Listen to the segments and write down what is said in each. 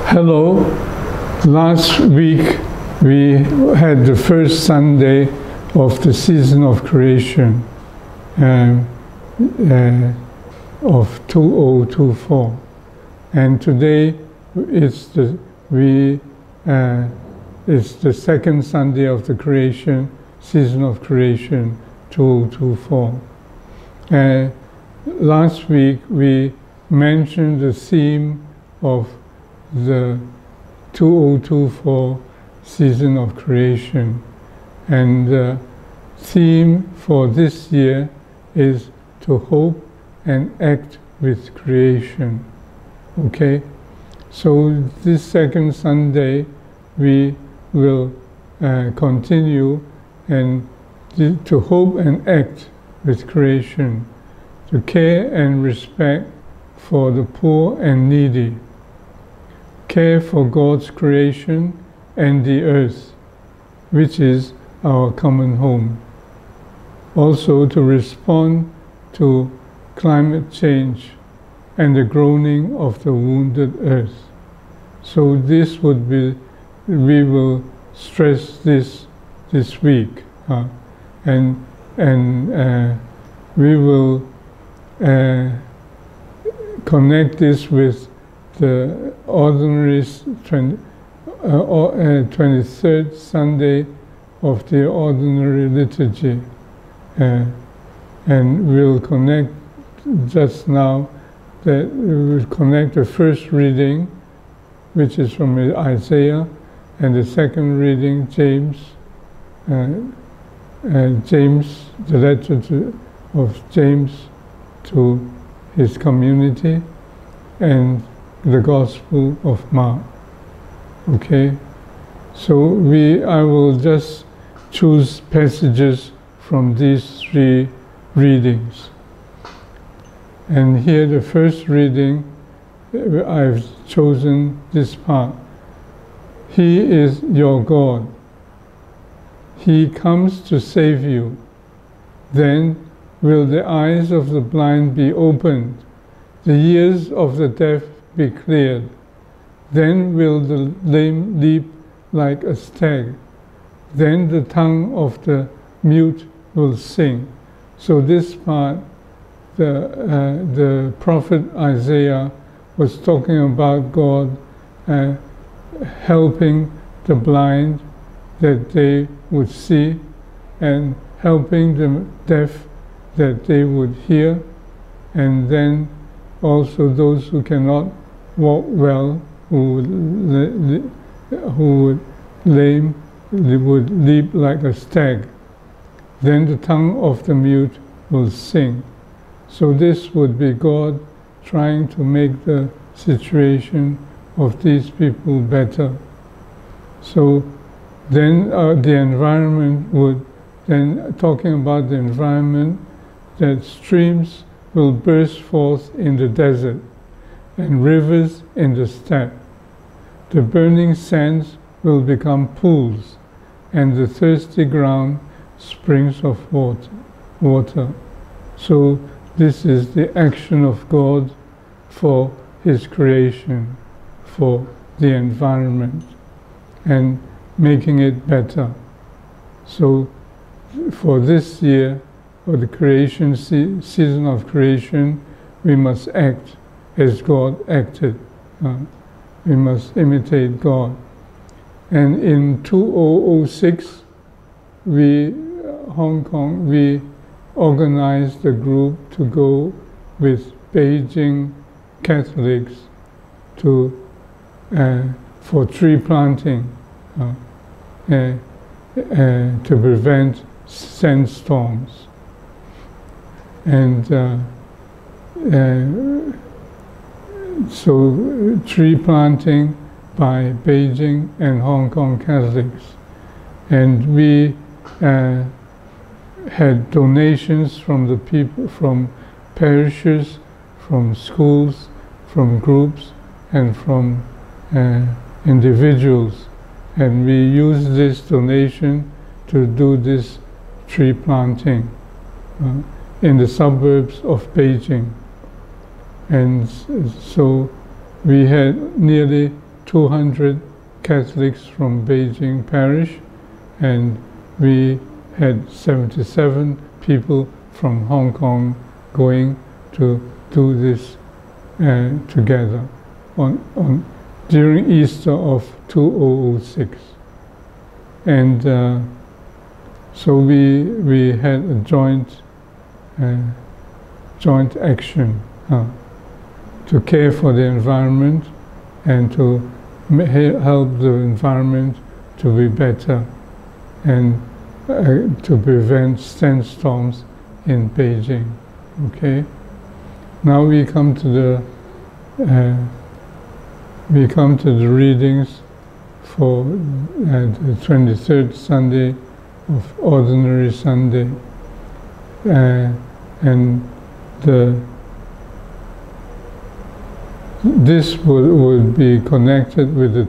Hello. Last week we had the first Sunday of the season of creation of 2024, and today it's the second Sunday of the creation season of creation 2024. Last week we mentioned the theme of the 2024 season of creation, and the theme for this year is to hope and act with creation. Okay, so this second Sunday we will continue and to hope and act with creation, to care and respect for the poor and needy, care for God's creation and the earth, which is our common home. Also to respond to climate change and the groaning of the wounded earth. So this would be, we will stress this week, and we will connect this with the ordinary 23rd Sunday of the ordinary liturgy, and we'll connect just now that we will connect the first reading, which is from Isaiah, and the second reading, James, the letter of James to his community, and the Gospel of Mark. Okay, so I will just choose passages from these three readings. And here the first reading, I've chosen this part. He is your God. He comes to save you. Then will the eyes of the blind be opened, the ears of the deaf be cleared. Then will the lame leap like a stag. Then the tongue of the mute will sing. So this part, the prophet Isaiah was talking about God helping the blind that they would see, and helping the deaf that they would hear, and then also those who cannot walk well, who would leap like a stag. Then the tongue of the mute will sing. So this would be God trying to make the situation of these people better. So then the environment would, then talking about the environment, that streams will burst forth in the desert and rivers in the steppe. The burning sands will become pools, and the thirsty ground springs of water. So this is the action of God for His creation, for the environment, and making it better. So for this year, for the creation season of creation, we must act as God acted. We must imitate God. And in 2006, Hong Kong, we organized a group to go with Beijing Catholics for tree planting to prevent sandstorms. And so tree planting by Beijing and Hong Kong Catholics. And we had donations from the people, from parishes, from schools, from groups, and from individuals. And we used this donation to do this tree planting in the suburbs of Beijing. And so we had nearly 200 Catholics from Beijing parish, and we had 77 people from Hong Kong going to do this together during Easter of 2006. And so we had a joint action to care for the environment and to help the environment to be better, and to prevent sandstorms in Beijing. Okay. Now we come to the readings for the 23rd Sunday of Ordinary Sunday, and this would be connected with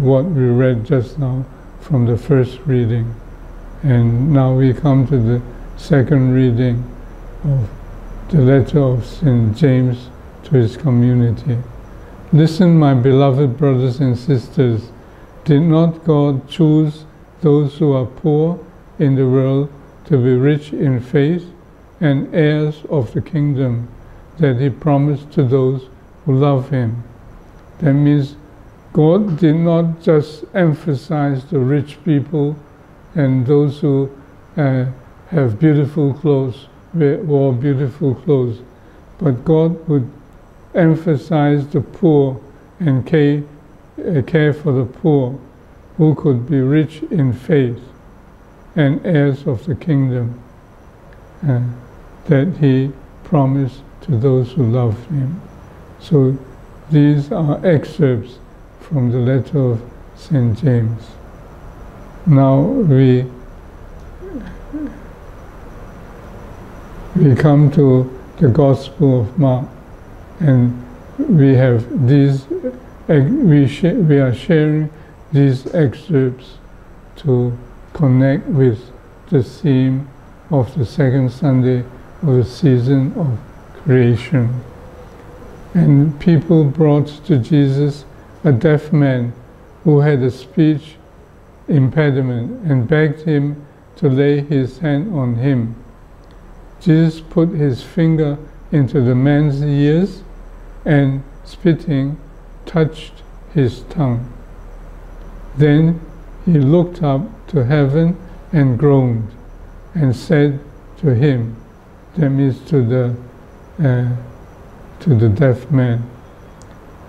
what we read just now from the first reading. And now we come to the second reading of the letter of St. James to his community. Listen, my beloved brothers and sisters, did not God choose those who are poor in the world to be rich in faith and heirs of the kingdom that he promised to those who love him? That means God did not just emphasize the rich people and those who have beautiful clothes, wore beautiful clothes, but God would emphasize the poor and care for the poor, who could be rich in faith and heirs of the kingdom that he promised to those who love him. So these are excerpts from the letter of St. James. Now we come to the Gospel of Mark, and we have these. We are sharing these excerpts to connect with the theme of the second Sunday of the season of creation. And people brought to Jesus a deaf man who had a speech impediment and begged him to lay his hand on him. Jesus put his finger into the man's ears and, spitting, touched his tongue. Then he looked up to heaven and groaned and said to him, that means to the deaf man,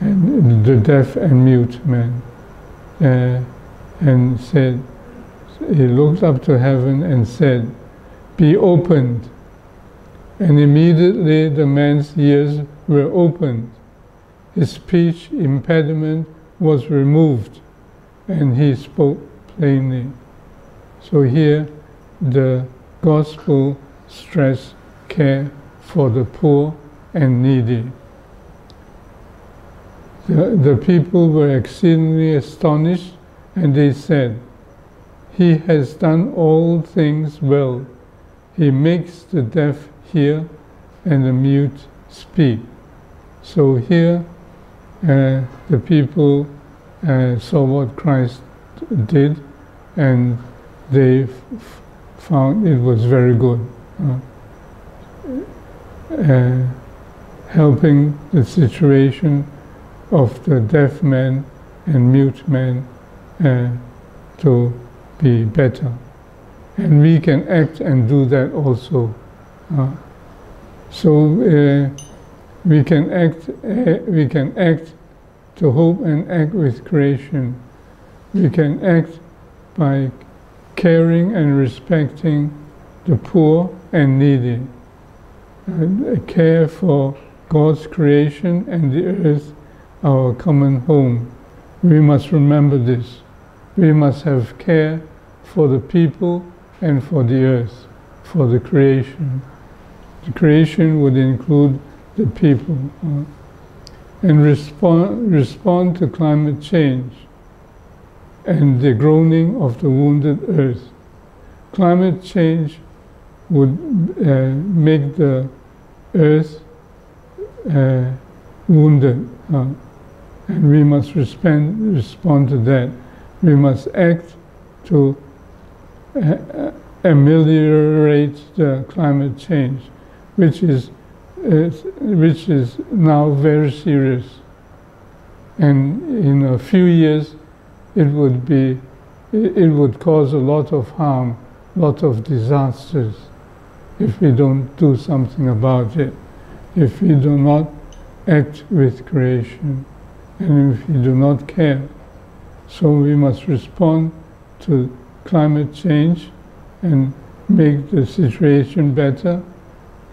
and the deaf and mute man, and said, he looked up to heaven and said, "Be opened." And immediately the man's ears were opened, his speech impediment was removed, and he spoke plainly. So here the gospel stress care for the poor and needy. The people were exceedingly astonished, and they said, "He has done all things well. He makes the deaf hear and the mute speak." So here the people saw what Christ did, and they found it was very good, helping the situation of the deaf man and mute man to be better. And we can act and do that also. We can act to hope and act with creation. We can act by caring and respecting the poor and needy. Care for God's creation and the earth, our common home. We must remember this. We must have care for the people and for the earth, for the creation. The creation would include the people. And respond to climate change and the groaning of the wounded earth. Climate change would make the earth wounded, and we must respond to that. We must act to ameliorate the climate change, which is now very serious. And in a few years, it would cause a lot of harm, a lot of disasters, if we don't do something about it, if we do not act with creation, and if we do not care. So we must respond to climate change and make the situation better,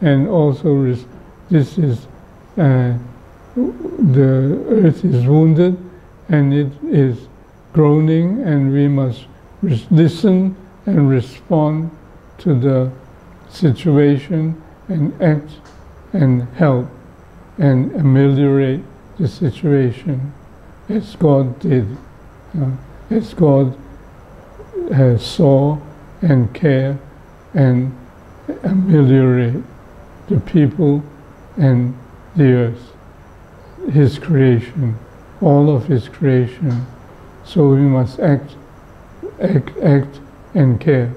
and also this is the earth is wounded and it is groaning, and we must listen and respond to the situation and act and help and ameliorate the situation as God did, as God saw and care and ameliorate the people and the earth, His creation, all of His creation. So we must act and care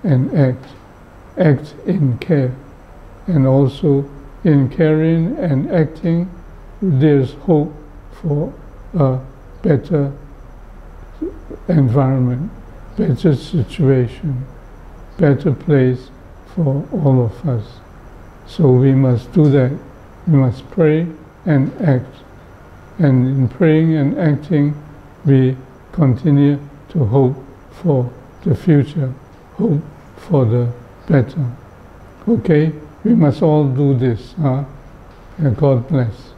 and act in care. And also in caring and acting, there's hope for a better environment, better situation, better place for all of us. So we must do that. We must pray and act. And in praying and acting, we continue to hope for the future, hope for the better. Okay? We must all do this. And God bless.